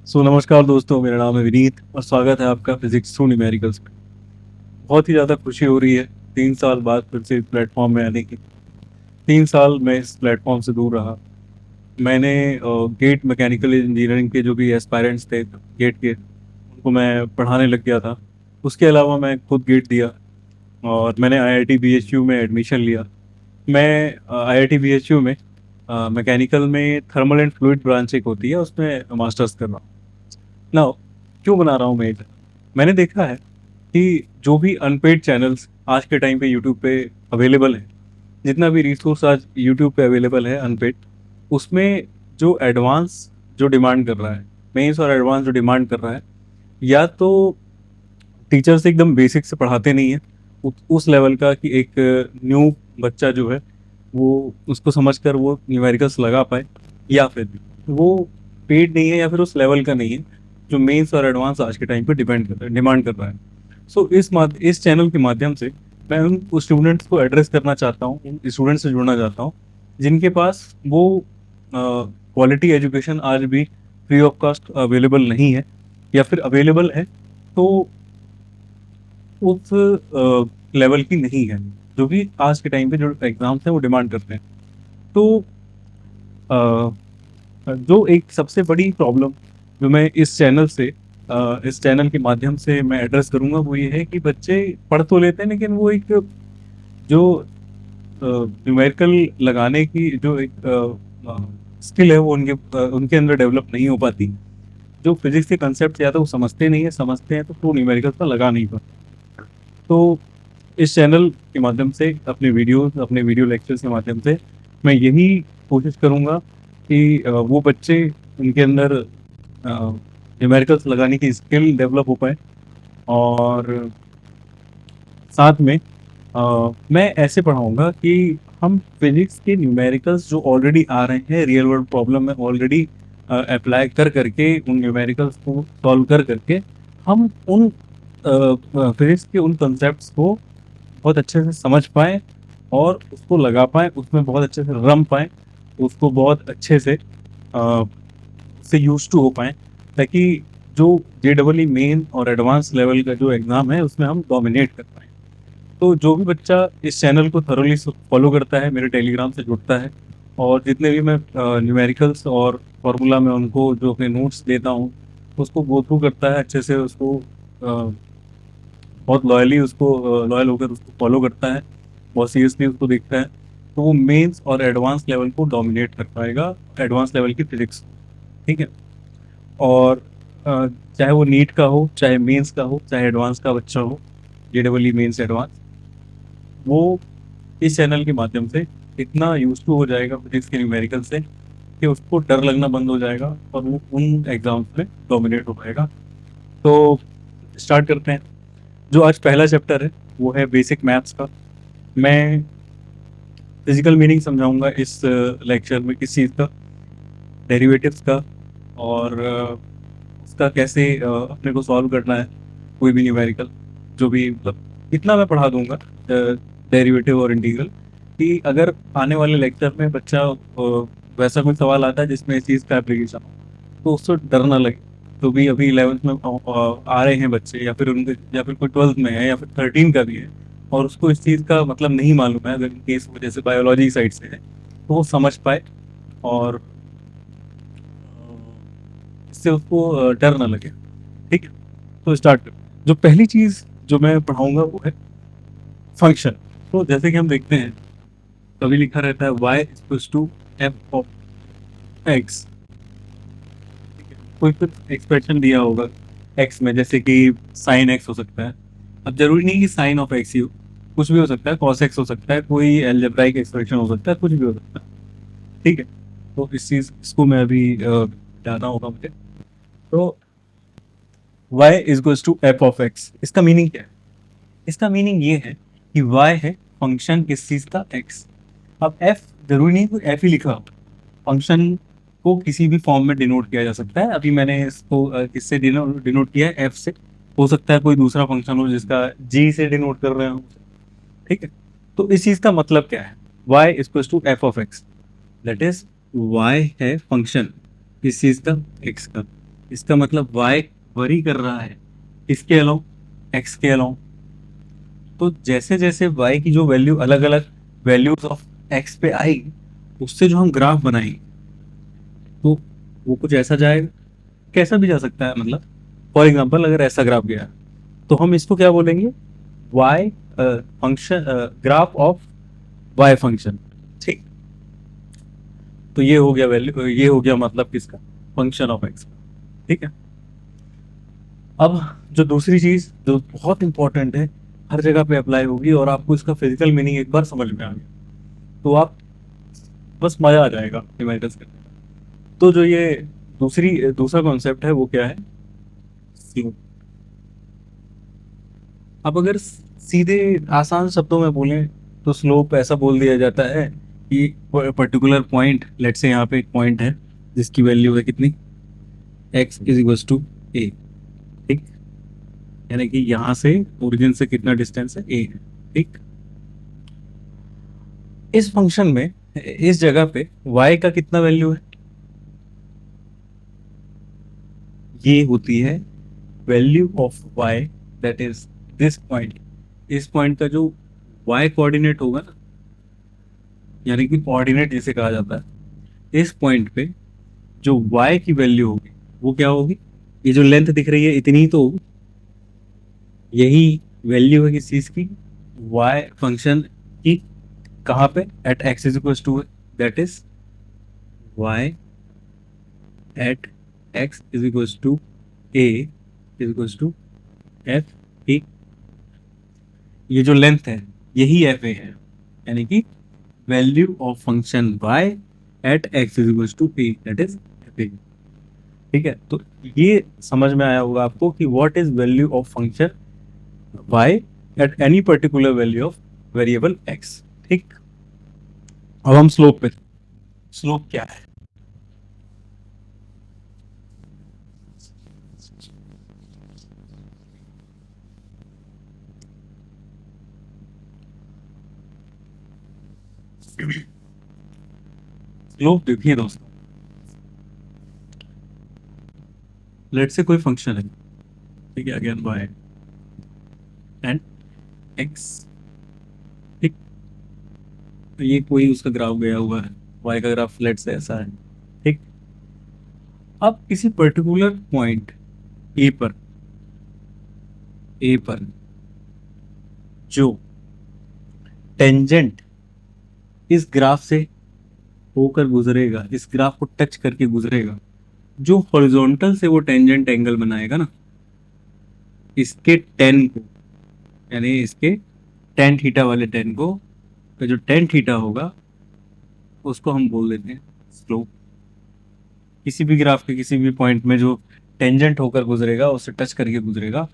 नमस्कार दोस्तों, मेरा नाम है विनीत और स्वागत है आपका फिजिक्स थ्रू न्यूमेरिकल्स में। बहुत ही ज़्यादा खुशी हो रही है 3 साल बाद फिर से इस प्लेटफॉर्म में आने की। 3 साल मैं इस प्लेटफॉर्म से दूर रहा। मैंने गेट मैकेनिकल इंजीनियरिंग के जो भी एस्पायरेंट्स थे गेट के, उनको मैं पढ़ाने लग गया था। उसके अलावा मैं खुद गेट दिया और मैंने आईआईटी बीएचयू में एडमिशन लिया। मैं आईआईटी बीएचयू में मैकेनिकल में थर्मल एंड फ्लूइड ब्रांच एक होती है, उसमें मास्टर्स कर रहा हूँ। नाउ क्यों बना रहा हूँ मैं इधर? मैंने देखा है कि जो भी अनपेड चैनल्स आज के टाइम पे यूट्यूब पे अवेलेबल है, जितना भी रिसोर्स आज यूट्यूब पे अवेलेबल है अनपेड, उसमें जो एडवांस जो डिमांड कर रहा है, मेंस और एडवांस जो डिमांड कर रहा है, या तो टीचर्स एकदम बेसिक से पढ़ाते नहीं है उस लेवल का कि एक न्यू बच्चा जो है वो उसको समझकर वो न्यूमेरिकल्स लगा पाए, या फिर वो पेड नहीं है या फिर उस लेवल का नहीं है जो मेंस और एडवांस आज के टाइम पे डिमांड कर रहा है। इस चैनल के माध्यम से मैं उन स्टूडेंट्स को एड्रेस करना चाहता हूँ, उन स्टूडेंट्स से जुड़ना चाहता हूँ जिनके पास वो क्वालिटी एजुकेशन आज भी फ्री ऑफ कॉस्ट अवेलेबल नहीं है, या फिर अवेलेबल है तो उस लेवल की नहीं है जो भी आज के टाइम पे जो एग्जाम्स हैं वो डिमांड करते हैं। तो जो एक सबसे बड़ी प्रॉब्लम जो मैं इस चैनल के माध्यम से मैं एड्रेस करूंगा वो ये है कि बच्चे पढ़ तो लेते हैं लेकिन वो एक जो न्यूमेरिकल लगाने की जो एक स्किल है वो उनके अंदर डेवलप नहीं हो पाती। जो फिजिक्स के कंसेप्ट या तो वो समझते नहीं है, समझते हैं तो न्यूमेरिकल का लगा नहीं पाते। तो इस चैनल के माध्यम से अपने वीडियो लेक्चर्स के माध्यम से मैं यही कोशिश करूंगा कि वो बच्चे उनके अंदर न्यूमेरिकल्स लगाने की स्किल डेवलप हो पाए। और साथ में मैं ऐसे पढ़ाऊंगा कि हम फिजिक्स के न्यूमेरिकल्स जो ऑलरेडी आ रहे हैं रियल वर्ल्ड प्रॉब्लम में ऑलरेडी अप्लाई कर करके उन न्यूमेरिकल्स को सॉल्व कर करके हम उन फिजिक्स के उन कंसेप्ट्स को बहुत अच्छे से समझ पाएँ और उसको लगा पाएँ, उसमें बहुत अच्छे से रम पाएँ, उसको बहुत अच्छे से उससे यूज़ टू हो पाएँ, ताकि जो जेईई मेन और एडवांस लेवल का जो एग्ज़ाम है उसमें हम डोमिनेट कर पाएँ। तो जो भी बच्चा इस चैनल को थॉरोली फॉलो करता है, मेरे टेलीग्राम से जुड़ता है और जितने भी मैं न्यूमेरिकल्स और फार्मूला में उनको जो अपने नोट्स देता हूँ, उसको गो थ्रू करता है अच्छे से, उसको बहुत लॉयल होकर उसको फॉलो करता है, बहुत सीरियसली उसको देखता है, तो वो मेंस और एडवांस लेवल को डोमिनेट कर पाएगा, एडवांस लेवल की फिजिक्स। ठीक है। और चाहे वो नीट का हो, चाहे मेंस का हो, चाहे एडवांस का बच्चा हो, जेईई मेंस एडवांस, वो इस चैनल के माध्यम से इतना यूज टू हो जाएगा फिजिक्स के न्यूमेरिकल से कि उसको डर लगना बंद हो जाएगा और वो उन एग्जाम्स में डोमिनेट हो पाएगा। तो स्टार्ट करते हैं। जो आज पहला चैप्टर है वो है बेसिक मैथ्स का। मैं फिजिकल मीनिंग समझाऊंगा इस लेक्चर में, किस चीज़ का, डेरिवेटिव्स का, और उसका कैसे अपने को सॉल्व करना है कोई भी न्यूमेरिकल, जो भी मतलब इतना मैं पढ़ा दूंगा डेरिवेटिव और इंटीग्रल, कि अगर आने वाले लेक्चर में बच्चा वैसा कोई सवाल आता है जिसमें इस चीज़ का एप्लीकेशन हो तो उससे डर ना लगे। तो भी अभी 11th में आ रहे हैं बच्चे, या फिर उनके, या फिर कोई 12th में है, या फिर 13 का भी है और उसको इस चीज़ का मतलब नहीं मालूम है, अगर केस जैसे बायोलॉजी साइड से है तो वो समझ पाए और इससे उसको डर ना लगे। ठीक है, तो स्टार्ट कर। जो पहली चीज़ जो मैं पढ़ाऊंगा वो है फंक्शन। तो जैसे कि हम देखते हैं कभी लिखा रहता है y equals to F of X. कोई कुछ एक्सप्रेशन दिया होगा एक्स में, जैसे कि साइन एक्स हो सकता है। अब जरूरी नहीं कि साइन ऑफ एक्स ही हो, कुछ भी हो सकता है, कॉस एक्स हो सकता है, कोई एल्जेब्राइक एक्सप्रेशन हो सकता है, कुछ भी हो सकता है। ठीक है, तो इसको मैं अभी जाना होगा मुझे। तो y equals to F of X, इसका मीनिंग क्या है? इसका मीनिंग ये है कि y है फंक्शन किस चीज का, x। अब f जरूरी नहीं कोई f ही लिखा हो, फंक्शन को किसी भी फॉर्म में डिनोट किया जा सकता है। अभी मैंने इसको किससे डिनोट किया है, f से। हो सकता है कोई दूसरा फंक्शन हो जिसका g से डिनोट कर रहे हो। ठीक है, तो इस चीज का मतलब क्या है, y equal to F of X, that is y है फंक्शन किस चीज का, x का। इसका मतलब y वरी कर रहा है इसके अलोंग, x के अलोंग। तो जैसे जैसे y की जो वैल्यू अलग अलग वैल्यूज ऑफ x पे आई, उससे जो हम ग्राफ बनाएंगे तो वो कुछ ऐसा जाएगा, कैसा भी जा सकता है। मतलब फॉर एग्जांपल अगर ऐसा ग्राफ गया तो हम इसको क्या बोलेंगे, y function, graph of y function. ठीक, तो ये हो गया वैल्यू, ये हो गया मतलब किसका, फंक्शन ऑफ x। ठीक है। अब जो दूसरी चीज जो बहुत इंपॉर्टेंट है, हर जगह पे अप्लाई होगी और आपको इसका फिजिकल मीनिंग एक बार समझ में आ गया तो आप बस मजा आ जाएगा इमेजिन करने में। तो जो ये दूसरा कॉन्सेप्ट है वो क्या है, स्लोप। अब अगर सीधे आसान शब्दों में बोलें तो स्लोप ऐसा बोल दिया जाता है कि पर्टिकुलर पॉइंट, लेट से यहाँ पे एक पॉइंट है जिसकी वैल्यू है कितनी, x is equal to a। ठीक, यानी कि यहाँ से ओरिजिन से कितना डिस्टेंस है, a है। ठीक, इस फंक्शन में इस जगह पे y का कितना वैल्यू है, ये होती है value of y, that is this point. इस पॉइंट का जो y कोऑर्डिनेट होगा ना, यानी कि कोऑर्डिनेट जिसे कहा जाता है, इस पॉइंट पे जो y की वैल्यू होगी वो क्या होगी, ये जो लेंथ दिख रही है इतनी ही तो होगी, यही वैल्यू है किस चीज की, y फंक्शन की। कहाँ पे, at x is equal to, that is y at x is equal to a is equal to f a। ये जो लेंथ है यही एफ ए है, यानी कि value of function y at x is equal to a, that is F A. ठीक है, तो ये समझ में आया होगा आपको कि what is value of function y at any particular value of variable x। ठीक, अब हम स्लोप पे, स्लोप क्या है, स्लोप देखिए दोस्तों, लेट से कोई फंक्शन है, ठीक है, अगेन y एंड x। ठीक, तो ये कोई उसका ग्राफ गया हुआ है, y का ग्राफ लेट से ऐसा है। ठीक, अब किसी पर्टिकुलर पॉइंट ए पर, ए पर जो टेंजेंट इस ग्राफ से होकर गुजरेगा, इस ग्राफ को टच करके गुजरेगा, जो हॉरिजॉन्टल से वो टेंजेंट एंगल बनाएगा ना, इसके टेन को, यानी इसके टेन थीटा वाले टेन को, तो जो टेन थीटा होगा उसको हम बोल देते हैं स्लोप। किसी भी ग्राफ के किसी भी पॉइंट में जो टेंजेंट होकर गुजरेगा, उससे टच करके गुजरेगा,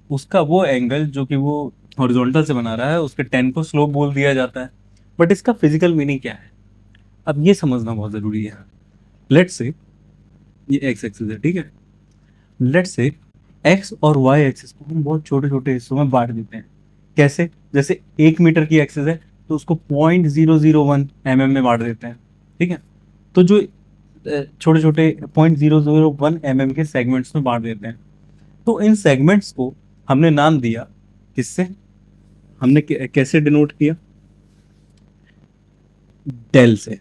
उसका वो एंगल जो कि वो हॉरिजॉन्टल से बना रहा है, उसके टेन को स्लोप बोल दिया जाता है। बट इसका फिजिकल मीनिंग क्या है, अब ये समझना बहुत जरूरी है। लेट्स से ये एक्स एक्सिस है, ठीक है, लेट्स से एक्स और वाई एक्सिस को हम बहुत छोटे छोटे हिस्सों में बांट देते हैं। कैसे, जैसे 1 मीटर की एक्सिस है तो उसको 0.001 mm में बांट देते हैं। ठीक है, तो जो छोटे छोटे 0.001 mm के सेगमेंट्स में बांट देते हैं, तो इन सेगमेंट्स को हमने नाम दिया, किससे, हमने कैसे डिनोट किया, डेल से,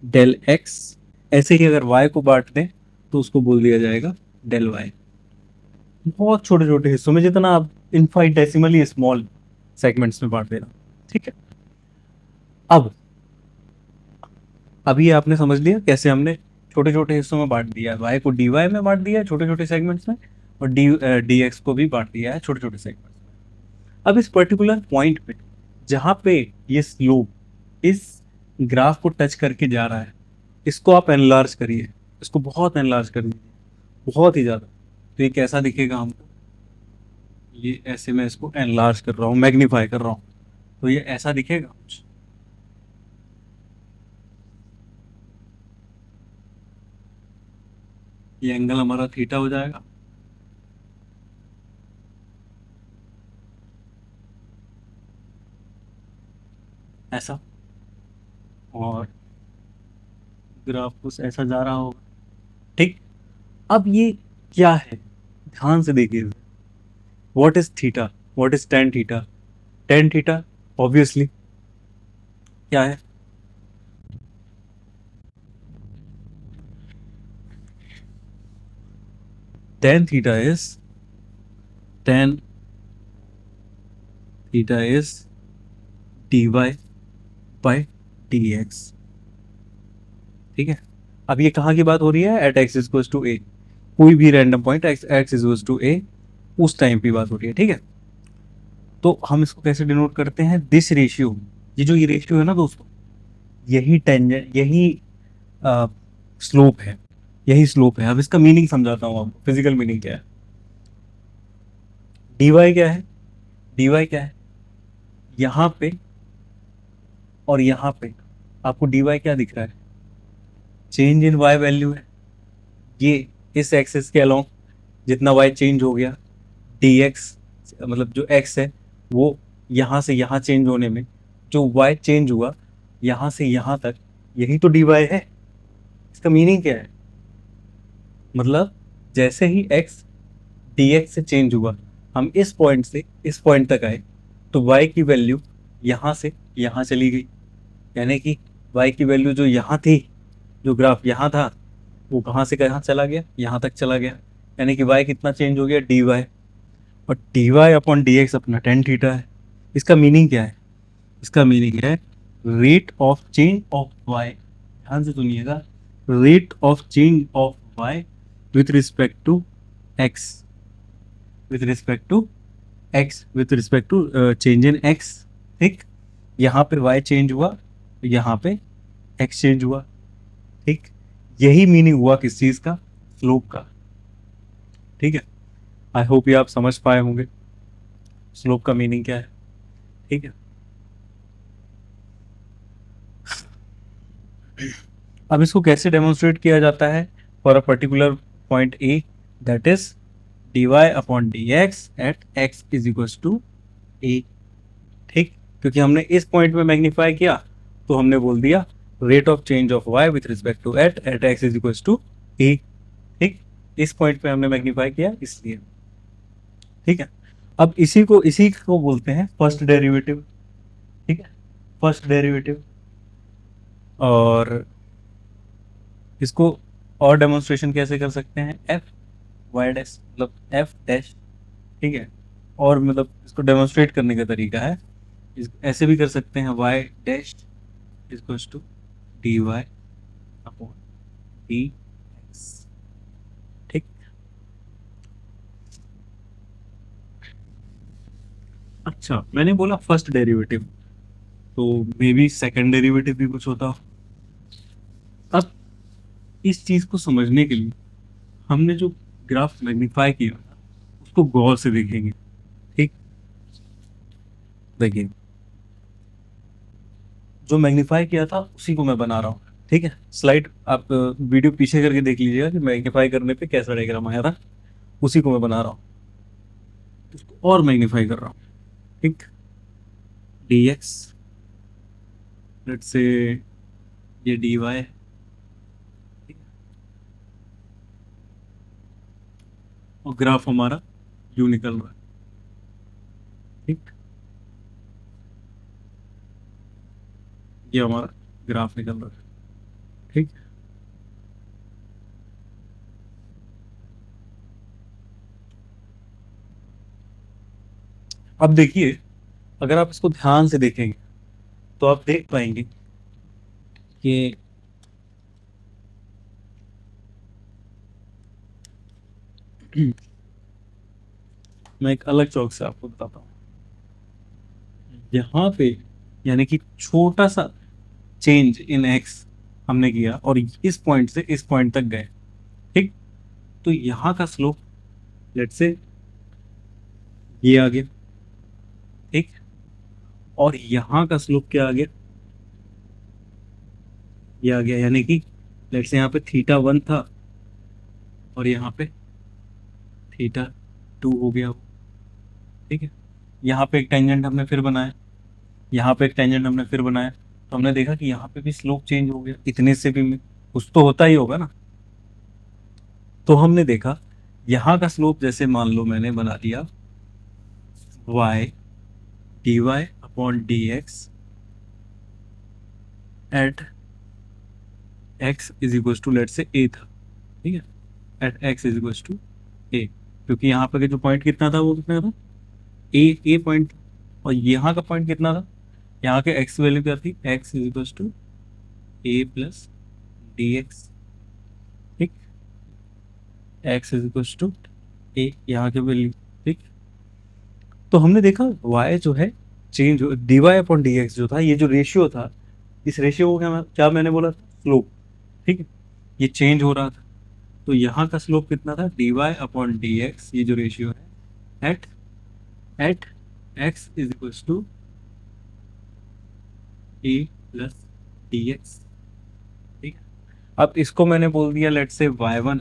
डेल एक्स। ऐसे ही अगर वाई को बांट दें तो उसको बोल दिया जाएगा डेल वाई। बहुत छोटे छोटे हिस्सों में, जितना आप इनफाइनेटेसिमली स्मॉल सेगमेंट्स में बांट देना। ठीक है, अब अभी आपने समझ लिया कैसे हमने छोटे छोटे हिस्सों में बांट दिया है, वाई को डी वाई में बांट दिया है छोटे छोटे सेगमेंट्स में, और डी एक्स को भी बांट दिया है छोटे छोटे सेगमेंट्स में। अब इस पर्टिकुलर पॉइंट पे जहां पे ये स्लोप इस ग्राफ को टच करके जा रहा है, इसको आप एनलार्ज करिए, इसको बहुत एनलार्ज कर दीजिए, बहुत ही ज्यादा। तो ये कैसा दिखेगा हमको, ये ऐसे मैं इसको एनलार्ज कर रहा हूँ, मैग्नीफाई कर रहा हूँ, तो ये ऐसा दिखेगा कुछ। ये एंगल हमारा थीटा हो जाएगा। ऐसा, और ग्राफ कुछ ऐसा जा रहा होगा। ठीक, अब ये क्या है, ध्यान से देखिए। What is theta, what is tan theta? Tan theta obviously क्या है? Tan theta is, tan theta is dy by dx। ठीक है, अब ये कहाँ की बात हो रही है? At x is to a, कोई भी random point x is to a, उस टाइम की बात हो रही है। ठीक है, तो हम इसको कैसे डिनोट करते हैं? दिस रेशियो, ये रेशियो है ना दोस्तों, यही टेंजेंट, यही स्लोप है, यही स्लोप है। अब इसका मीनिंग समझाता हूँ आपको, फिजिकल मीनिंग क्या है। dy क्या है? dy क्या है? यहाँ पे और यहाँ पे आपको dy क्या दिख रहा है? चेंज इन y वैल्यू है। ये इस एक्सेस के अलोंग जितना y चेंज हो गया, dx मतलब जो x है वो यहाँ से यहाँ चेंज होने में जो y चेंज हुआ यहाँ से यहाँ तक, यही तो dy है। इसका मीनिंग क्या है? मतलब जैसे ही x dx से चेंज हुआ, हम इस पॉइंट से इस पॉइंट तक आए, तो y की वैल्यू यहाँ से यहाँ चली गई। यानी कि y की वैल्यू जो यहाँ थी, जो ग्राफ यहाँ था, वो कहाँ से कहाँ चला गया? यहाँ तक चला गया। यानी कि y कितना चेंज हो गया? dy। और dy अपॉन dx अपना टेन थीटा है। इसका मीनिंग क्या है? इसका मीनिंग है rate of change of y। ध्यान से सुनिएगा, rate of change of y with respect to x, with respect to x, with respect to change in x। ठीक, यहाँ पे y चेंज हुआ, यहाँ पे x चेंज हुआ। ठीक, यही मीनिंग हुआ किस चीज का? स्लोप का। ठीक है, आई होप ये आप समझ पाए होंगे स्लोप का मीनिंग क्या है। ठीक है, अब इसको कैसे डेमोन्स्ट्रेट किया जाता है? For a particular point A, that is dy upon dx at x is equal to a। ठीक, क्योंकि हमने इस पॉइंट में मैग्नीफाई किया तो हमने बोल दिया rate of change of y with respect to at x is equal to a। ठीक, इस पॉइंट पे हमने मैग्नीफाई किया इसलिए। ठीक है, अब इसी को बोलते हैं फर्स्ट डेरिवेटिव। ठीक है, फर्स्ट डेरिवेटिव। और इसको और डेमोन्स्ट्रेशन कैसे कर सकते हैं? एफ वाई डैश, मतलब एफ डैश। ठीक है, और मतलब इसको डेमोन्स्ट्रेट करने का तरीका है, ऐसे भी कर सकते हैं, Y dash is to D Y upon D X. ठीक, अच्छा मैंने बोला फर्स्ट डेरिवेटिव, तो मे बी सेकेंड डेरिवेटिव भी कुछ होता हो। अब इस चीज को समझने के लिए हमने जो ग्राफ मैग्नीफाई किया उसको गौर से देखेंगे। ठीक, देखिए जो मैग्नीफाई किया था उसी को मैं बना रहा हूँ। ठीक है, स्लाइड आप वीडियो पीछे करके देख लीजिएगा कि मैग्नीफाई करने पे कैसा डायग्राम आया था, उसी को मैं बना रहा हूँ, उसको और मैग्नीफाई कर रहा हूँ। ठीक, dx, लेट्स से ये dy है, और ग्राफ हमारा यू निकल रहा है। ठीक, ये हमारा ग्राफ निकल रहा है। ठीक, अब देखिए, अगर आप इसको ध्यान से देखेंगे तो आप देख पाएंगे कि मैं एक अलग चौक से आपको बताता हूँ। यहाँ पे यानी कि छोटा सा चेंज इन एक्स हमने किया और इस पॉइंट से इस पॉइंट तक गए। ठीक, तो यहाँ का स्लोप लेट्स से ये आ गया। ठीक, और यहाँ का स्लोप क्या आ गया? ये आ गया। यानी कि लेट्स से यहाँ पे थीटा 1 था और यहाँ पे थीटा 2 हो गया वो। ठीक है, यहाँ पे एक टेंजेंट हमने फिर बनाया, यहाँ पे एक टेंजेंट हमने फिर बनाया, तो हमने देखा कि यहाँ पे भी स्लोप चेंज हो गया। इतने से भी कुछ तो होता ही होगा ना। तो हमने देखा यहाँ का स्लोप जैसे मान लो मैंने बना दिया y dy upon dx at x is equal to let's say a था, ठीक है, at x is equal to a, क्योंकि यहाँ पे जो पॉइंट कितना था वो कितना था, a पॉइंट, और यहाँ का पॉइंट कितना था, यहाँ के x वैल्यू क्या थी, x is equal to a plus D X, ठीक, x is equal to a यहाँ के वैल्यू, ठीक। तो हमने देखा y जो है change, D Y upon D X जो था, ये जो रेशियो था, इस रेशियो को क्या मैंने बोला था, स्लोप, ठीक है, ये चेंज हो रहा था। तो यहाँ का स्लोप कितना था, D Y upon D X, ये जो रेशियो है at at x is equal to A plus D X, ठीक है। अब इसको मैंने बोल दिया लेट से y1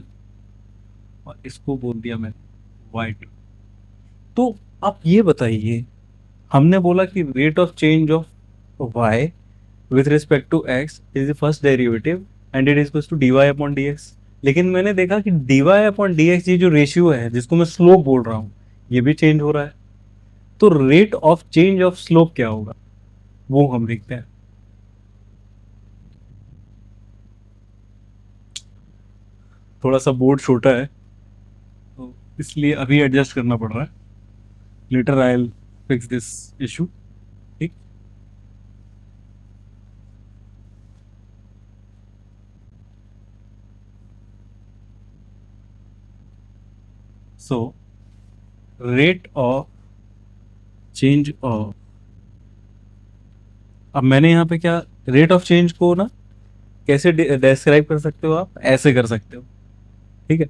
और इसको बोल दिया मैंने y2। तो आप ये बताइए, हमने बोला कि rate of change of y with respect to x is the first derivative and it is equals to dy upon dx, लेकिन मैंने देखा कि dy upon dx ये जो रेशियो है जिसको मैं स्लोप बोल रहा हूँ, ये भी चेंज हो रहा है। तो rate of change of slope क्या होगा वो हम देखते हैं। थोड़ा सा बोर्ड छोटा है तो इसलिए अभी एडजस्ट करना पड़ रहा है, later I will fix this issue, ठीक। So rate of change of, अब मैंने यहाँ पे क्या, रेट ऑफ चेंज को ना कैसे डिस्क्राइब कर सकते हो, आप ऐसे कर सकते हो, ठीक है।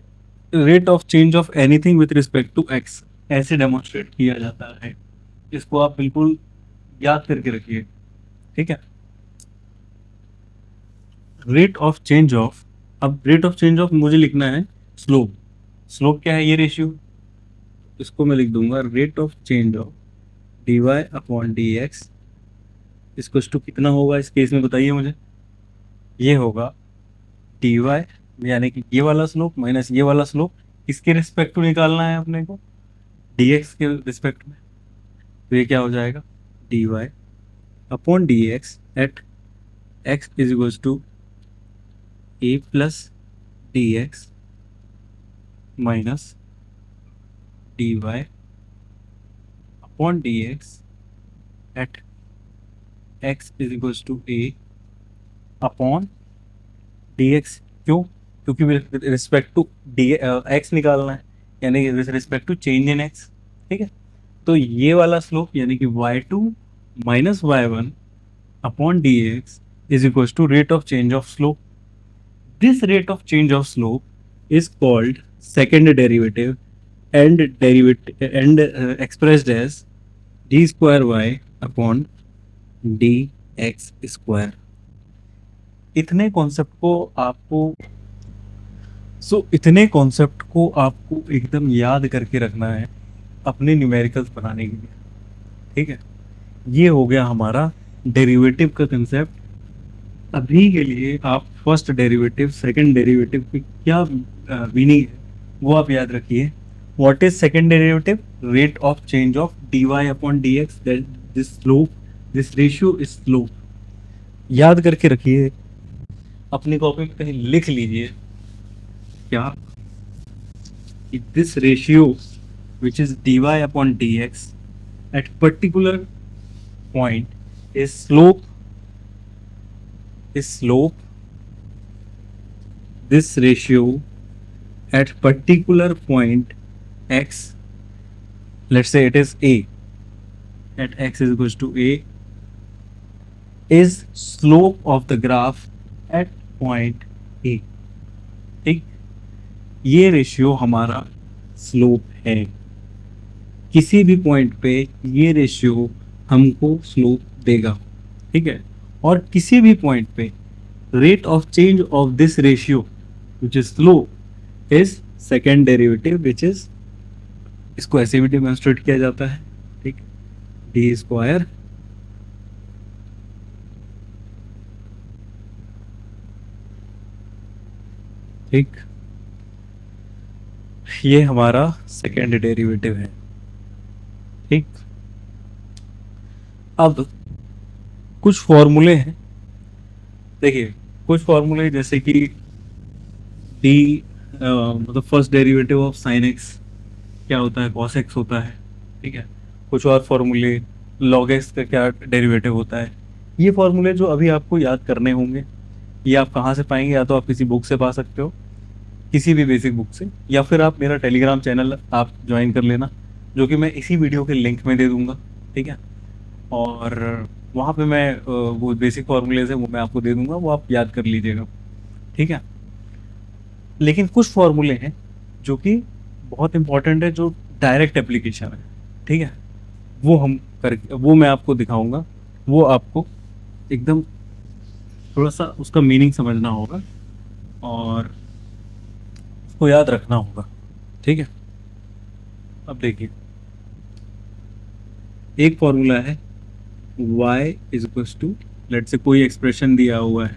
Rate of change of anything with respect to X ऐसे डेमोन्स्ट्रेट किया जाता है, इसको आप बिल्कुल याद करके रखिए, ठीक है। रेट ऑफ चेंज ऑफ, अब रेट ऑफ चेंज ऑफ मुझे लिखना है स्लोप, स्लोप क्या है, ये रेशियो, इसको मैं लिख दूंगा rate of change of D Y upon D X, इसको टू कितना होगा इस केस में बताइए मुझे, ये होगा डी वाई यानी कि ये वाला स्लोप माइनस ये वाला स्लोप, किसके रिस्पेक्ट टू निकालना है अपने को, डी एक्स के रिस्पेक्ट में। तो ये क्या हो जाएगा, D Y upon D X at x is equal to A plus D X minus D Y upon D X at x is equal to A upon D X. क्यों, क्योंकि with respect to D X निकालना है, यानी with respect to change in X, ठीक है। तो ये वाला स्लोप यानी कि y2 minus y1 upon D X is equal to rate of change of slope. This rate of change of slope is called second derivative and expressed as D square Y upon D X square. इतने concept को आपको एकदम याद करके रखना है अपने numericals बनाने के लिए, ठीक है। ये हो गया हमारा डेरिवेटिव का कंसेप्ट। अभी के लिए आप फर्स्ट डेरिवेटिव सेकंड डेरिवेटिव की क्या मीनिंग है वो आप याद रखिए। What is second derivative, rate of change of D Y upon D X, this slope, this ratio is slope. याद करके रखिए, अपनी कॉपी में कहीं लिख लीजिए क्या, this ratio which is dy upon dx at particular point is slope this ratio at particular point x, let's say it is a, at x is equals to a, is slope of the graph at point a, ठीक। ये ratio हमारा slope है, किसी भी point पे ये ratio हमको slope देगा, ठीक है। और किसी भी पॉइंट पे rate of change of this ratio which is slope is second derivative which is, इसको ऐसे भी डेमोन्स्ट्रेट किया जाता है, ठीक, डी स्क्वायर ठीक। ये हमारा सेकेंड डेरिवेटिव है। ठीक, अब कुछ फॉर्मूले हैं, देखिए कुछ फॉर्मूले जैसे कि डी मतलब first derivative of sine x क्या होता है, कॉस एक्स होता है। ठीक है, कुछ और फॉर्मूले, लॉग एक्स का क्या डेरिवेटिव होता है। ये फॉर्मूले जो अभी आपको याद करने होंगे, ये आप कहाँ से पाएंगे, या तो आप किसी बुक से पा सकते हो, किसी भी बेसिक बुक से, या फिर आप मेरा टेलीग्राम चैनल आप ज्वाइन कर लेना, जो कि मैं इसी वीडियो के लिंक में दे दूंगा। ठीक है, और वहाँ पे मैं वो बेसिक फॉर्मूलेज है वो मैं आपको दे दूंगा, वो आप याद कर लीजिएगा। ठीक है, लेकिन कुछ फॉर्मूले हैं जो कि बहुत इंपॉर्टेंट है, जो डायरेक्ट एप्लीकेशन है। ठीक है, वो हम कर वो मैं आपको दिखाऊंगा, वो आपको एकदम थोड़ा सा उसका मीनिंग समझना होगा और उसको याद रखना होगा। ठीक है, अब देखिए, एक फॉर्मूला है y is equal to, let's say कोई एक्सप्रेशन दिया हुआ है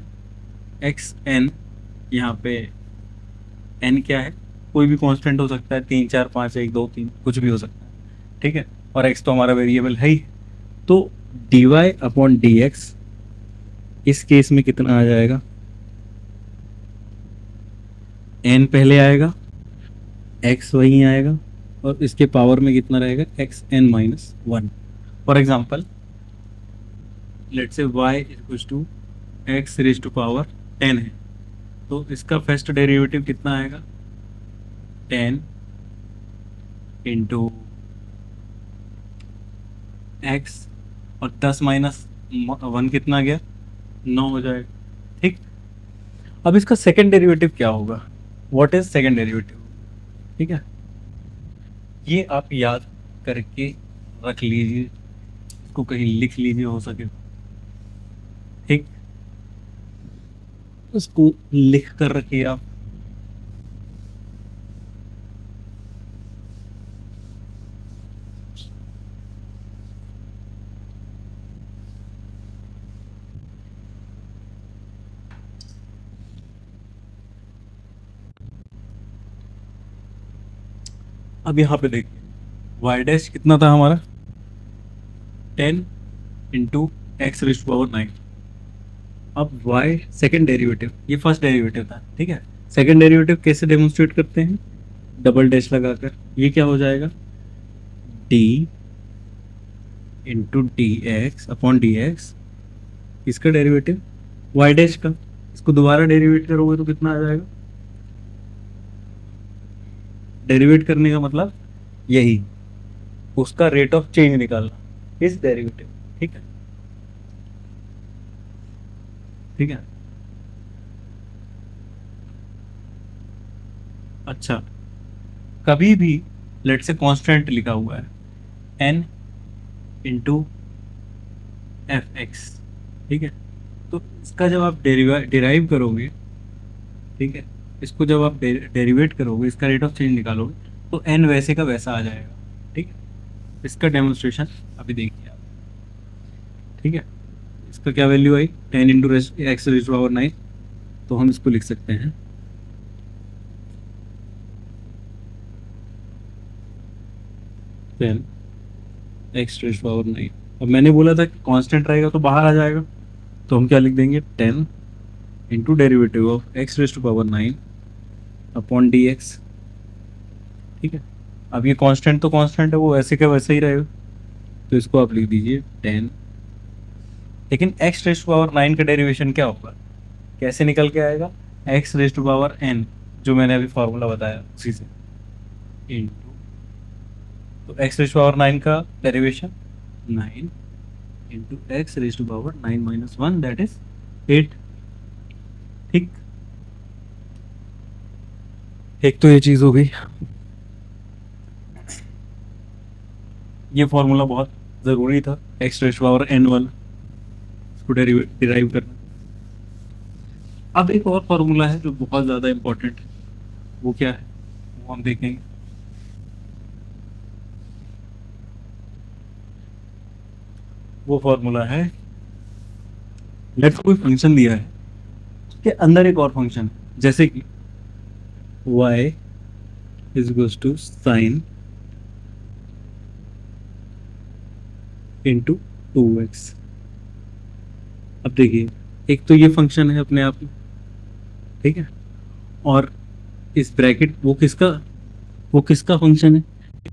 एक्स एन, यहाँ पे एन क्या है, कोई भी कांस्टेंट हो सकता है, 3 4 5 1 2 3 कुछ भी हो सकता है। ठीक है, और एक्स तो हमारा वेरिएबल है ही, तो dy अपॉन डी एक्स इस केस में कितना आ जाएगा, एन पहले आएगा, एक्स वहीं आएगा, और इसके पावर में कितना रहेगा, X N minus one. For example let's say y equal to X raise to power 10 है, तो इसका फर्स्ट डेरिवेटिव कितना आएगा, 10 इंटू एक्स, और 10 माइनस वन कितना गया, 9 हो जाएगा। ठीक, अब इसका सेकंड डेरिवेटिव क्या होगा, व्हाट इज सेकंड डेरिवेटिव। ठीक है, ये आप याद करके रख लीजिए, इसको कहीं लिख लीजिए हो सके। ठीक, इसको लिख कर रखिए आप। अब यहाँ पे देखिए, वाई डैश कितना था हमारा, 10 into X raise to power 9। अब y सेकंड डेरिवेटिव, ये फर्स्ट डेरिवेटिव था। ठीक है, सेकंड डेरिवेटिव कैसे डेमोन्स्ट्रेट करते हैं, डबल डैश लगाकर, ये क्या हो जाएगा, d into D x upon D x, इसका डेरिवेटिव y डैश का, इसको दोबारा डेरिवेट करोगे तो कितना आ जाएगा, डेरिवेट करने का मतलब यही, उसका रेट ऑफ चेंज निकालना, इस डेरिवेटिव। ठीक है, ठीक है, अच्छा, कभी भी लेट से कांस्टेंट लिखा हुआ है n इंटू एफ एक्स। ठीक है, तो इसका जब आप डिराइव करोगे, ठीक है, इसको जब आप डेरिवेट करोगे, इसका रेट ऑफ चेंज निकालोगे, तो n वैसे का वैसा आ जाएगा। ठीक है, इसका डेमोन्स्ट्रेशन अभी देखिए आप। ठीक है, इसका क्या वैल्यू आई, 10 into X raise to power 9, तो हम इसको लिख सकते हैं 10 एक्स रेज टू पावर 9। अब मैंने बोला था कि कांस्टेंट रहेगा तो बाहर आ जाएगा, तो हम क्या लिख देंगे, 10 into derivative of X raise to power 9 upon D X. ठीक है, अब ये कांस्टेंट तो कांस्टेंट है, वो वैसे का वैसे ही रहेगा, तो इसको आप लिख दीजिए 10, लेकिन एक्स रेज टू पावर 9 का डेरिवेशन क्या होगा, कैसे निकल के आएगा, X raise to power n, जो मैंने अभी फॉर्मूला बताया उसी से, इंटू, तो एक्स रेज टू पावर 9 का derivation 9 into X raise to power 9 minus 1, that is 8। ठीक, एक तो ये चीज हो गई, ये फॉर्मूला बहुत ज़रूरी था, X raise to power n वाला, इसको डिराइव करना। अब एक और फॉर्मूला है जो बहुत ज़्यादा इंपॉर्टेंट है, वो क्या है, वो हम देखेंगे। वो फॉर्मूला है, लेट्स कोई फंक्शन दिया है, उसके अंदर एक और फंक्शन है, जैसे कि y is equals to sine into 2x। अब देखिए, एक तो ये फंक्शन है अपने आप में, ठीक है, और इस ब्रैकेट वो किसका फंक्शन है,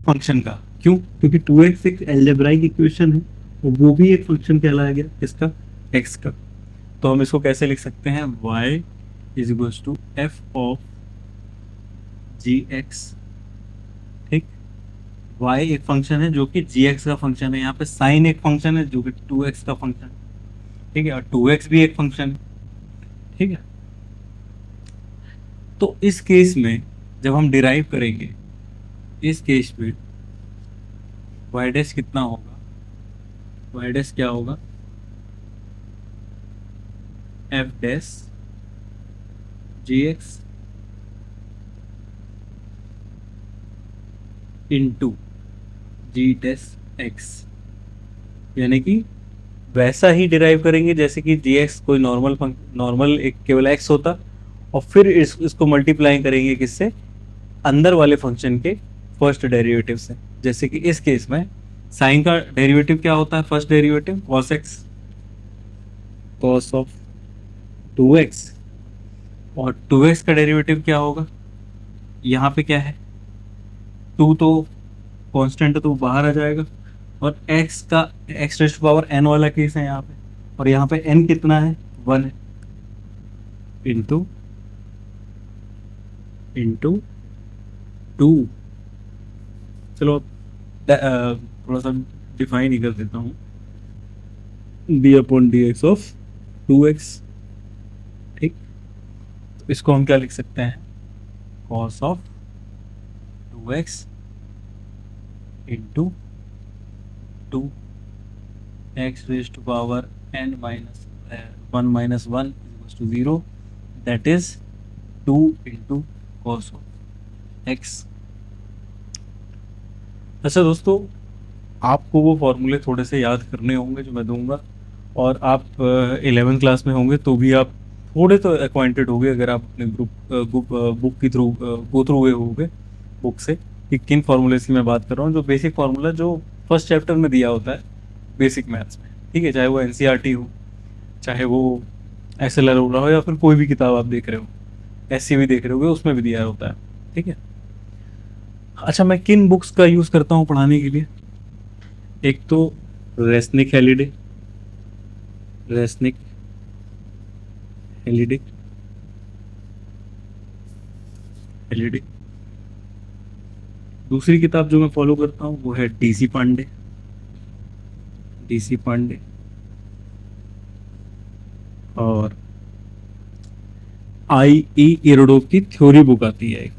फंक्शन का। क्यों? क्योंकि 2x एक एल्जेब्राइक इक्वेशन है और वो भी एक फंक्शन कहलाया गया, किसका, x का। तो हम इसको कैसे लिख सकते हैं, y is equals to F of G X, ठीक। y एक फंक्शन है जो कि gx का फंक्शन है, यहाँ पे साइन एक फंक्शन है जो कि 2x का फंक्शन है, ठीक है, और 2x भी एक फंक्शन है, ठीक है। तो इस केस में जब हम डिराइव करेंगे, इस केस में y डैश कितना होगा, y डैश क्या होगा, f डैश gx इंटू जी डैश x, यानी कि वैसा ही डिराइव करेंगे जैसे कि gx कोई नॉर्मल एक केवल x होता, और फिर इसको मल्टीप्लाई करेंगे किससे, अंदर वाले फंक्शन के फर्स्ट डेरिवेटिव से। जैसे कि इस केस में साइन का डेरिवेटिव क्या होता है, first derivative cos x, cos of 2x, और 2x का डेरिवेटिव क्या होगा, यहाँ पे क्या है 2, तो कांस्टेंट है तो बाहर आ जाएगा, और x का x रेस्ट पावर n वाला केस है यहाँ पे, और यहाँ पे n कितना है, 1 है, इंटू इंटू 2। चलो थोड़ा सा डिफाइन ही कर देता हूँ, D upon D x of 2x, ठीक। तो इसको हम क्या लिख सकते हैं, cos of 2x into 2 x raise to power n minus 1 equals to 0, that is 2 into cos of x। अच्छा दोस्तों, आपको वो फॉर्मूले थोड़े से याद करने होंगे जो मैं दूंगा, और आप 11th क्लास में होंगे तो भी आप थोड़े तो अक्वाइंटेड होंगे अगर आप अपने बुक के थ्रू गो थ्रू हुए होंगे बुक से, कि किन फार्मूलेस की मैं बात कर रहा हूँ, जो बेसिक फार्मूला जो फर्स्ट चैप्टर में दिया होता है बेसिक मैथ्स में, ठीक है, चाहे वो एनसीईआरटी हो, चाहे वो एसएलआर हो या फिर कोई भी किताब आप देख रहे हो, एससी भी देख रहे होगे, उसमें भी दिया होता है, ठीक है। अच्छा, मैं किन बुक्स का यूज़ करता हूँ पढ़ाने के लिए, एक तो Resnik Halliday, Resnik Halliday Halliday दूसरी किताब जो मैं फॉलो करता हूँ वो है डीसी पांडे, डीसी पांडे, और आई ई इरोडोव की थ्योरी बुक आती है एक।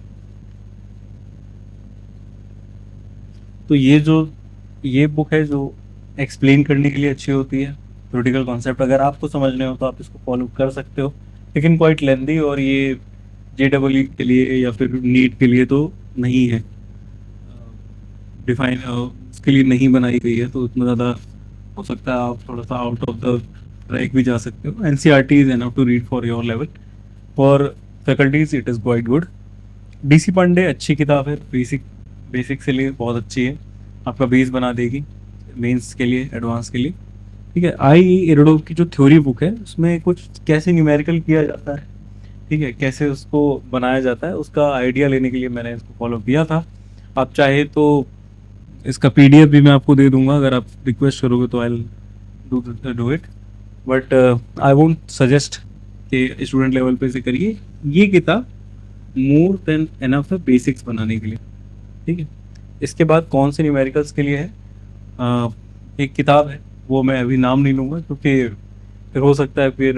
तो ये बुक है जो एक्सप्लेन करने के लिए अच्छी होती है, थ्योरेटिकल कॉन्सेप्ट अगर आपको समझने हो तो आप इसको फॉलो कर सकते हो, लेकिन क्वाइट लेंदी, और ये जेडब्ल्यू के लिए या फिर नीट के लिए तो नहीं है, डिफाइन उसके लिए नहीं बनाई गई है, तो इतना ज़्यादा हो सकता है आप थोड़ा सा आउट ऑफ द ट्रैक भी जा सकते हो। NCERT is enough to read for your level, for faculties it is quite good. DC Pandey अच्छी किताब है, बेसिक से लिए बहुत अच्छी है, आपका बेस बना देगी मेंस के लिए, एडवांस के लिए, ठीक है। आई इरोडोव की जो थ्योरी बुक है उसमें कुछ कैसे न्यूमेरिकल किया जाता है, ठीक है, कैसे उसको बनाया जाता है, उसका आइडिया लेने के लिए मैंने इसको फॉलो किया था। आप चाहे तो इसका पीडीएफ भी मैं आपको दे दूंगा, अगर आप रिक्वेस्ट करोगे तो I do it, but I won't suggest कि स्टूडेंट लेवल पे से करिए। ये किताब मोर देन एनफ है बेसिक्स बनाने के लिए, ठीक है। इसके बाद कौन से न्यूमेरिकल्स के लिए है, एक किताब है, वो मैं अभी नाम नहीं लूँगा क्योंकि फिर हो सकता है फिर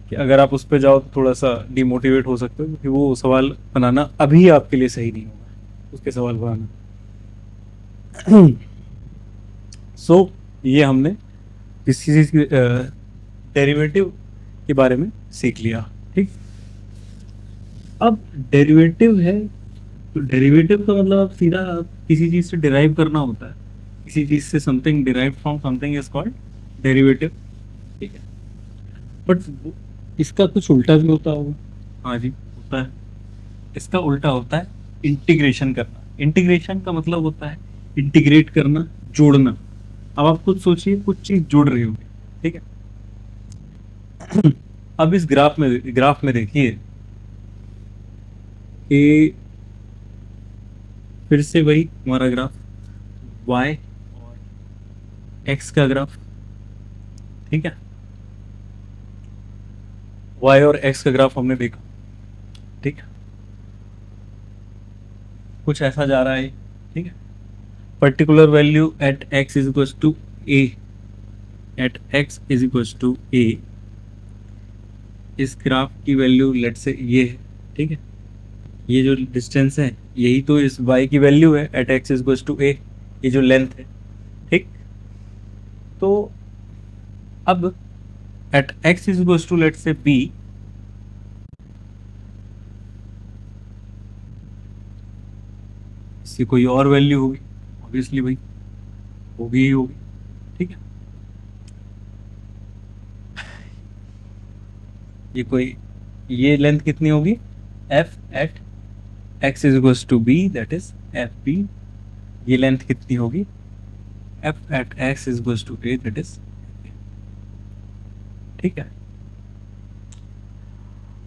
कि अगर आप उस पर जाओ तो थोड़ा सा डिमोटिवेट हो सकते हो, क्योंकि वो सवाल बनाना अभी आपके लिए सही नहीं होगा, उसके सवाल बनाना। सो ये हमने किसी चीज़ की डेरिवेटिव के बारे में सीख लिया, ठीक। अब डेरिवेटिव है, तो डेरिवेटिव का मतलब आप सीधा किसी चीज़ से डिराइव करना होता है, किसी चीज़ से something derive from something is called derivative, ठीक है। बट इसका कुछ उल्टा भी होता होगा, हाँ जी होता है, इसका उल्टा होता है इंटीग्रेशन करना। इंटीग्रेशन का मतलब होता है इंटीग्रेट करना, जोड़ना। अब आप खुद सोचिए, कुछ चीज जुड़ रही होगी, ठीक है। अब इस ग्राफ में देखिए कि फिर से वही हमारा ग्राफ y और x का ग्राफ, ठीक है। y और x का ग्राफ हमने देखा, ठीक है। कुछ ऐसा जा रहा है, ठीक है। Particular value at x is equal to a, at x is equal to a, इस ग्राफ की वैल्यू लेट से ये है, ठीक है। ये जो डिस्टेंस है यही तो इस y की वैल्यू है at x is equal to a, ये जो लेंथ है, ठीक। तो अब at x is equal to let's say b, इसकी कोई और वैल्यू होगी, ऑब्वियसली भाई होगी ही होगी, ठीक है। ये लेंथ कितनी होगी, f at x is equal to b, that is F B. ये लेंथ कितनी होगी, f at x is equal to a, that is, ठीक है।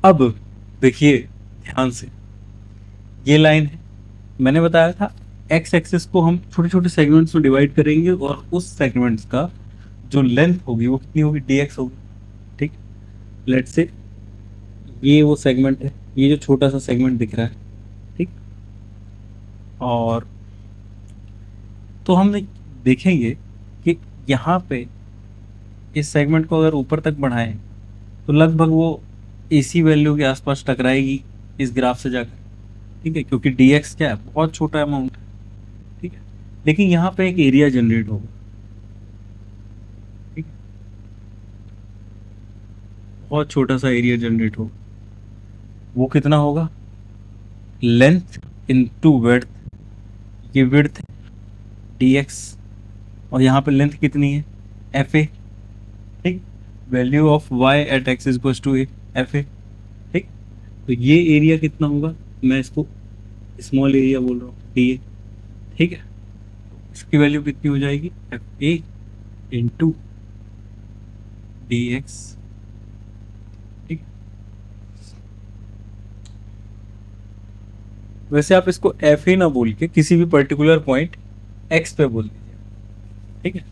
अब देखिए ध्यान से, ये लाइन है, मैंने बताया था एक्स एक्सिस को हम छोटे छोटे सेगमेंट्स में डिवाइड करेंगे और उस सेगमेंट्स का जो लेंथ होगी वो कितनी होगी, dx होगी, ठीक। लेट से ये वो सेगमेंट है, ये जो छोटा सा सेगमेंट दिख रहा है, ठीक। और तो हम देखेंगे कि यहाँ पे इस सेगमेंट को अगर ऊपर तक बढ़ाएं तो लगभग वो इसी वैल्यू के आसपास टकराएगी इस ग्राफ से जाकर, ठीक है। क्योंकि dx क्या है, बहुत छोटा अमाउंट है, ठीक है। लेकिन यहाँ पे एक एरिया जनरेट होगा, ठीक है, बहुत छोटा सा एरिया जनरेट होगा। वो कितना होगा, लेंथ इनटू विड्थ, ये विड्थ है dx, और यहाँ पे लेंथ कितनी है, fa, ठीक। Value of y at x is equal to fa, ठीक। तो ये एरिया कितना होगा, मैं इसको स्मॉल एरिया बोल रहा हूँ, dA, ठीक है। इसकी वैल्यू कितनी हो जाएगी, fa इंटू dx, ठीक। वैसे आप इसको fa ना बोल के किसी भी पर्टिकुलर पॉइंट x पे बोल दीजिए, ठीक है।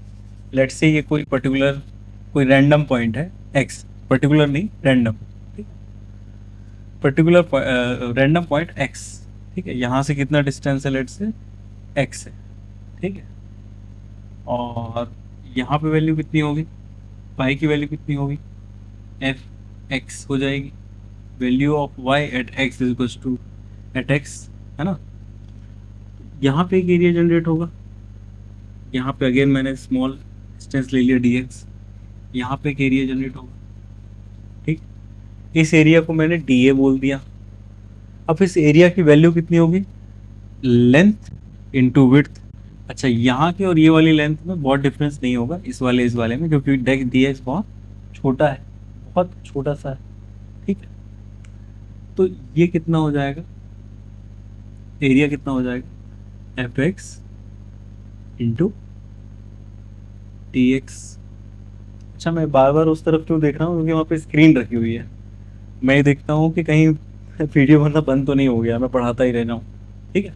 लेट से ये कोई रैंडम पॉइंट है x, पर्टिकुलर नहीं रैंडम, ठीक। पर्टिकुलर रैंडम पॉइंट x, ठीक है। यहाँ से कितना डिस्टेंस है, लेट से x है, ठीक है। और यहाँ पे वैल्यू कितनी होगी, y की वैल्यू कितनी होगी, एफ एक्स हो जाएगी। Value of y at x is equal to at x, है ना। यहाँ पे एक एरिया जनरेट होगा, यहाँ पे अगेन मैंने स्मॉल डिस्टेंस ले लिया dx, यहाँ पे एक एरिया जनरेट होगा, ठीक। इस एरिया को मैंने dA बोल दिया। अब इस एरिया की वैल्यू कितनी होगी, लेंथ इनटू विड्थ। अच्छा, यहाँ की और ये वाली लेंथ में बहुत डिफरेंस नहीं होगा इस वाले में, क्योंकि dx बहुत छोटा है, बहुत छोटा सा है, ठीक है। तो ये कितना हो जाएगा, एरिया कितना हो जाएगा, F x into T x. अच्छा, मैं बार बार उस तरफ क्यों देख रहा हूँ, क्योंकि वहाँ पे स्क्रीन रखी हुई है। मैं देखता हूँ कि कहीं वीडियो बनना बंद तो नहीं हो गया, मैं पढ़ाता ही रहना हूँ, ठीक है।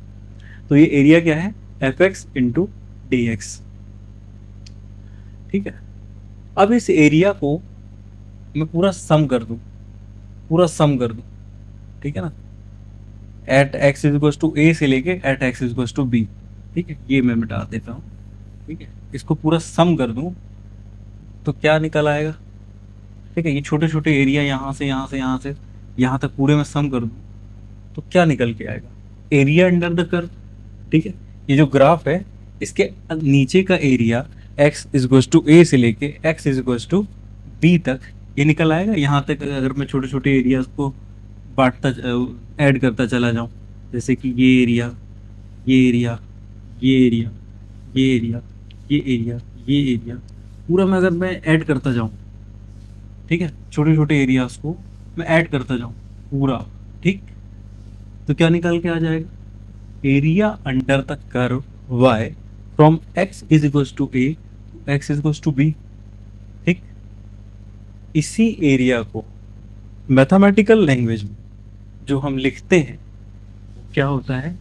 तो ये एरिया क्या है, F x into D X, ठीक है। अब इस एरिया को मैं पूरा सम कर दूँ, ठीक है ना। At x is equal to a से लेके at x is equal to b, ठीक है। ये मैं मिटा देता हूँ, ठीक है। इसको पूरा सम कर दूँ तो क्या निकल आएगा, ठीक है। ये छोटे छोटे एरिया यहाँ से यहाँ तक पूरे में सम कर दूँ तो क्या निकल के आएगा, एरिया अंडर द कर्व, ठीक है। ये जो ग्राफ है इसके नीचे का area x is equal to a से लेके x is equal to b तक ये निकल आएगा। यहाँ तक अगर मैं छोटे छोटे एरियाज को बांटता ऐड करता चला जाऊँ, जैसे कि ये एरिया, ये एरिया, ये एरिया, ये एरिया, ये एरिया, ये एरिया, पूरा मैं अगर मैं ऐड करता जाऊँ, ठीक है, छोटे छोटे एरियाज को मैं ऐड करता जाऊँ पूरा, ठीक, तो क्या निकल के आ जाएगा, area under the curve y from x is equals to a to x is equals to b। ठीक, इसी एरिया को मैथमेटिकल लैंग्वेज में जो हम लिखते हैं क्या होता है,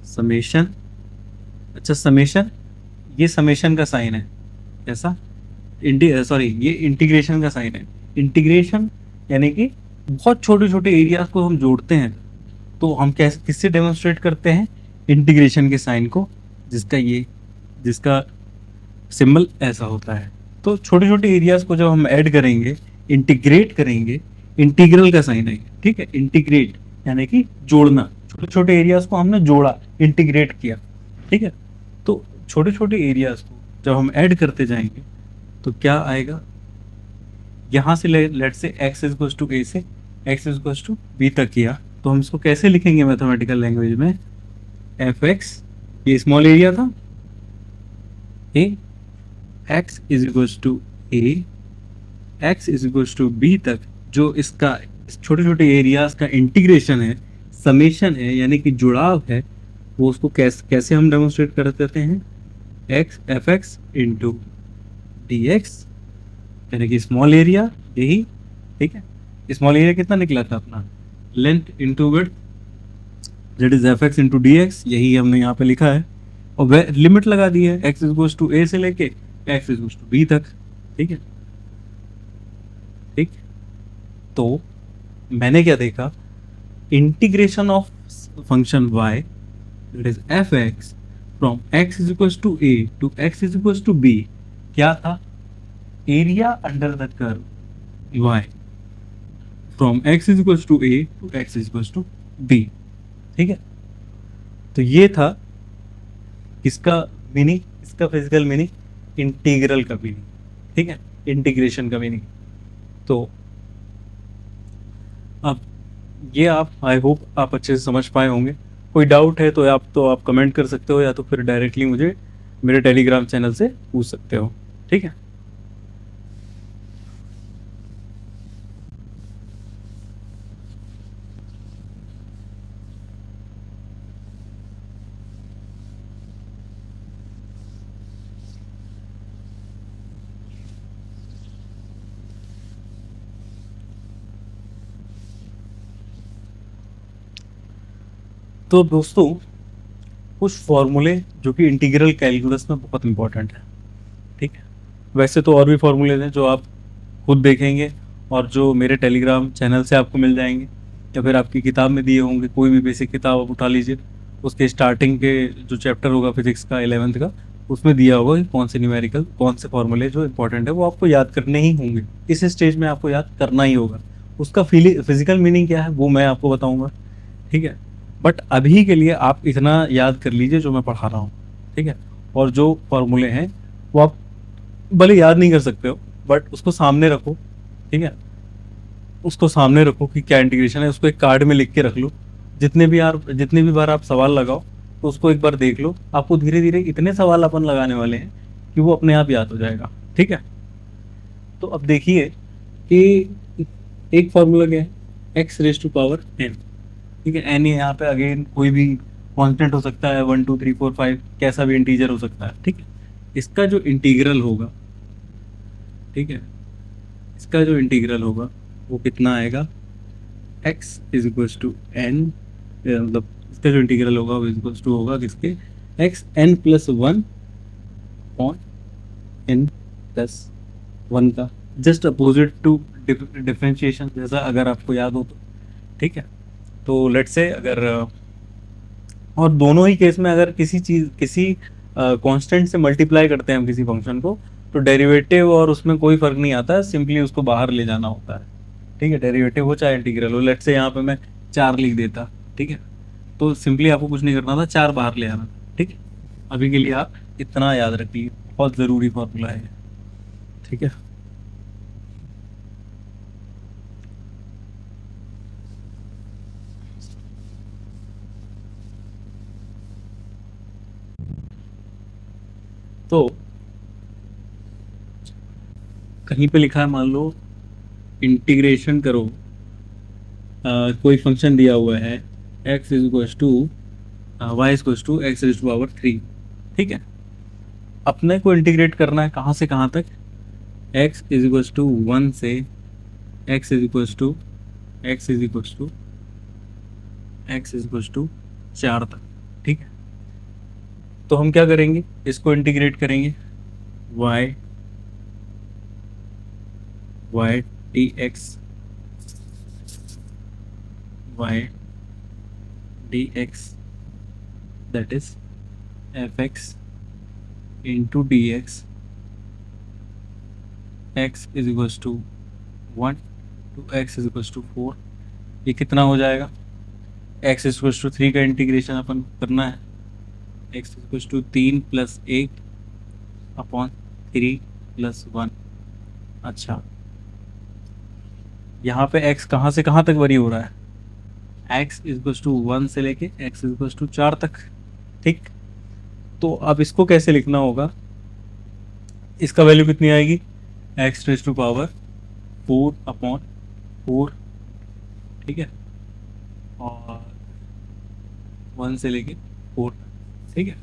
समेशन। अच्छा, समेशन, ये समेशन का साइन है, ऐसा सॉरी ये इंटीग्रेशन का साइन है। इंटीग्रेशन यानी कि बहुत छोटे छोटे एरियाज को हम जोड़ते हैं, तो हम कैसे किससे डेमोन्स्ट्रेट करते हैं, इंटीग्रेशन के साइन को, जिसका सिंबल ऐसा होता है। तो छोटे छोटे एरियाज को जब हम ऐड करेंगे, इंटीग्रेट करेंगे, इंटीग्रल का साइन है। ठीक है, इंटीग्रेट यानी कि जोड़ना, छोटे छोटे एरियाज को हमने जोड़ा, इंटीग्रेट किया। ठीक है, तो छोटे छोटे एरियाज को जब हम ऐड करते जाएंगे तो क्या आएगा, यहाँ से let's say x is to a से x इज टू b तक किया, तो हम इसको कैसे लिखेंगे मैथमेटिकल लैंग्वेज में, एफ एक्स, ये स्मॉल एरिया था a, x is equals to a, x is equals to b तक, जो इसका छोटे छोटे एरियाज का इंटीग्रेशन है, समेशन है, यानी कि जुड़ाव है, वो उसको कैसे हम डेमोन्स्ट्रेट कर देते हैं, x F x into D x, यानी कि स्मॉल एरिया यही। ठीक है, स्मॉल एरिया कितना निकला था अपना, length into width, that is f x into D x, यही हमने यहाँ पे लिखा है। और वह लिमिट लगा दी है, एक्स इज टू ए से लेके एक्स इज टू बी तक। ठीक है, ठीक, तो मैंने क्या देखा, integration of function y that is f x from x is equal to a to x is equal to b क्या था, area under the curve y from x is equal to a to x is equal to b। ठीक है, तो ये था इसका meaning, इसका physical meaning, integral का मीनिंग। ठीक है, इंटीग्रेशन का मीनिंग। तो अब ये आप, आई होप आप अच्छे से समझ पाए होंगे। कोई डाउट है तो आप कमेंट कर सकते हो, या तो फिर डायरेक्टली मुझे मेरे टेलीग्राम चैनल से पूछ सकते हो। ठीक है, तो दोस्तों कुछ फॉर्मूले जो कि इंटीग्रल कैलकुलस में बहुत इंपॉर्टेंट है। ठीक है, वैसे तो और भी फॉर्मूले हैं जो आप खुद देखेंगे और जो मेरे टेलीग्राम चैनल से आपको मिल जाएंगे, या फिर आपकी किताब में दिए होंगे, कोई भी बेसिक किताब आप उठा लीजिए, उसके स्टार्टिंग के जो चैप्टर होगा फिजिक्स का 11th का, उसमें दिया होगा कि कौन से न्यूमेरिकल, कौन से फॉर्मूले जो इंपॉर्टेंट है वो आपको याद करने ही होंगे। इस स्टेज में आपको याद करना ही होगा। उसका फिजिकल मीनिंग क्या है वो मैं आपको बताऊंगा। ठीक है, बट अभी के लिए आप इतना याद कर लीजिए जो मैं पढ़ा रहा हूँ। ठीक है, और जो फॉर्मूले हैं वो आप भले याद नहीं कर सकते हो, बट उसको सामने रखो। ठीक है, उसको सामने रखो कि क्या इंटीग्रेशन है, उसको एक कार्ड में लिख के रख लो। जितने भी बार आप सवाल लगाओ तो उसको एक बार देख लो, आपको धीरे धीरे इतने सवाल अपन लगाने वाले हैं कि वो अपने आप याद हो जाएगा। ठीक है, तो अब देखिए कि एक फॉर्मूला क्या है, x raise to power n. ठीक है, एन यहाँ पे अगेन कोई भी कांस्टेंट हो सकता है, 1 2 3 4 5 कैसा भी इंटीजर हो सकता है। ठीक है, इसका जो इंटीग्रल होगा, ठीक है, इसका जो इंटीग्रल होगा वो कितना आएगा, x is equal to n, मतलब इसका जो इंटीग्रल होगा वो इक्वल टू होगा किसके, x n plus one point n plus one का, जस्ट अपोजिट टू डिफरेंशिएशन जैसा, अगर आपको याद हो तो। ठीक है, तो लेट्स से अगर और दोनों ही केस में अगर किसी कांस्टेंट से मल्टीप्लाई करते हैं हम किसी फंक्शन को, तो डेरिवेटिव और उसमें कोई फर्क नहीं आता है, सिंपली उसको बाहर ले जाना होता है। ठीक है, डेरिवेटिव हो चाहे इंटीग्रल हो। लेट्स से यहाँ पे मैं 4 लिख देता, ठीक है, तो सिंपली आपको कुछ नहीं करना था, 4 बाहर ले आना था। ठीक है, अभी के लिए आप इतना याद रखिए, बहुत ज़रूरी फॉर्मूला है। ठीक है, तो कहीं पे लिखा है, मान लो इंटीग्रेशन करो कोई फंक्शन दिया हुआ है x is equal to y is equal to x is to power 3, ठीक है। अपने को इंटीग्रेट करना है कहाँ से कहाँ तक, x इज इक्वल टू 1 से x is equal to x is equal to x is equal to 4 तक, ठीक है। तो हम क्या करेंगे, इसको इंटीग्रेट करेंगे y y dx y dx that is fx into dx x is equals to 1 to x is equals to 4। ये कितना हो जाएगा, x is equals to 3 का इंटीग्रेशन अपन करना है, x is equals to 3 plus 1 upon 3 plus 1। अच्छा, यहाँ पे x कहाँ से कहाँ तक वरी हो रहा है, x इज इक्वल टू 1 से लेके x इज इक्वल टू 4 तक, ठीक। तो अब इसको कैसे लिखना होगा, इसका वैल्यू कितनी आएगी, x raise to power 4 upon 4, ठीक है, और 1 से लेके 4, ठीक है।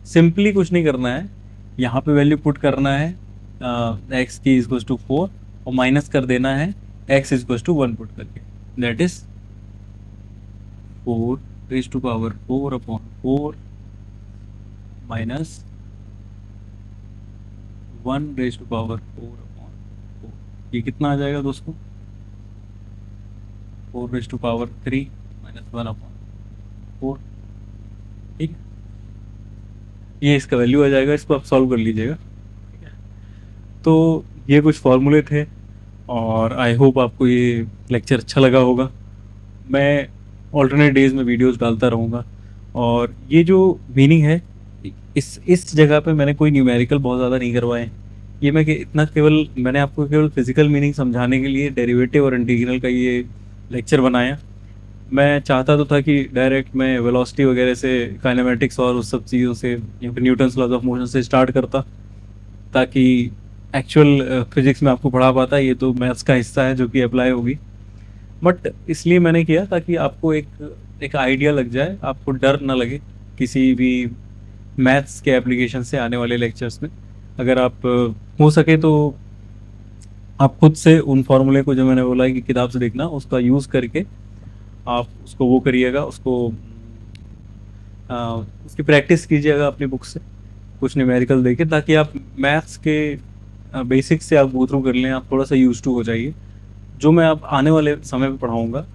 सिंपली कुछ नहीं करना है, यहाँ पे वैल्यू पुट करना है x की इज इक्वल टू 4 और माइनस कर देना है x is equal to 1 put करके, that is 4 raise to power 4 upon 4 minus 1 raise to power 4 upon 4। ये कितना आ जाएगा दोस्तों, 4 raise to power 3 minus 1 upon 4, ठीक है। ये इसका वैल्यू आ जाएगा, इसको आप सॉल्व कर लीजिएगा, ठीक है। तो ये कुछ फॉर्मूले थे और आई होप आपको ये लेक्चर अच्छा लगा होगा। मैं ऑल्टरनेट डेज में वीडियोस डालता रहूँगा और ये जो मीनिंग है इस जगह पे मैंने कोई न्यूमेरिकल बहुत ज़्यादा नहीं करवाए, ये मैं मैंने आपको केवल फिजिकल मीनिंग समझाने के लिए डेरिवेटिव और इंटीग्रल का ये लेक्चर बनाया। मैं चाहता तो था कि डायरेक्ट मैं वेलोसिटी वगैरह से, काइनेमेटिक्स और उस सब चीज़ों से या फिर न्यूटन्स लॉज ऑफ मोशन से स्टार्ट करता, ताकि एक्चुअल फिजिक्स में आपको पढ़ा पाता। ये तो मैथ्स का हिस्सा है जो कि अप्लाई होगी, बट इसलिए मैंने किया ताकि आपको एक आइडिया लग जाए, आपको डर ना लगे किसी भी मैथ्स के एप्लीकेशन से आने वाले लेक्चर्स में। अगर आप हो सके तो आप खुद से उन फॉर्मूले को, जो मैंने बोला है कि किताब से देखना, उसका यूज़ करके आप उसको वो करिएगा, उसकी प्रैक्टिस कीजिएगा अपनी बुक से, कुछ न्यूमेरिकल देके, ताकि आप मैथ्स के बेसिक्स से आप गो थ्रू कर लें, आप थोड़ा सा यूज टू हो जाइए। जो मैं आप आने वाले समय में पढ़ाऊँगा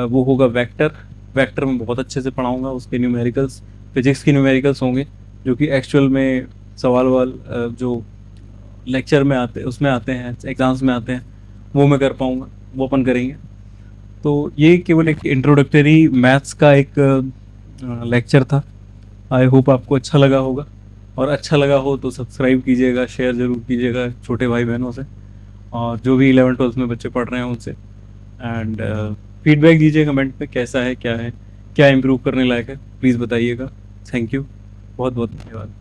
वो होगा वेक्टर में बहुत अच्छे से पढ़ाऊँगा, उसके न्यूमेरिकल्स, फिजिक्स के न्यूमेरिकल्स होंगे जो कि एक्चुअल में सवाल जो लेक्चर में आते, उसमें आते हैं, एग्ज़ाम्स में आते हैं, वो मैं कर पाऊँगा, वो अपन करेंगे। तो ये केवल एक इंट्रोडक्टरी मैथ्स का एक लेक्चर था। आई होप आपको अच्छा लगा होगा, और अच्छा लगा हो तो सब्सक्राइब कीजिएगा, शेयर ज़रूर कीजिएगा छोटे भाई बहनों से, और जो भी 11th-12th में बच्चे पढ़ रहे हैं उनसे। एंड फीडबैक दीजिए कमेंट में, कैसा है, क्या इम्प्रूव करने लायक है, प्लीज़ बताइएगा। थैंक यू, बहुत बहुत धन्यवाद।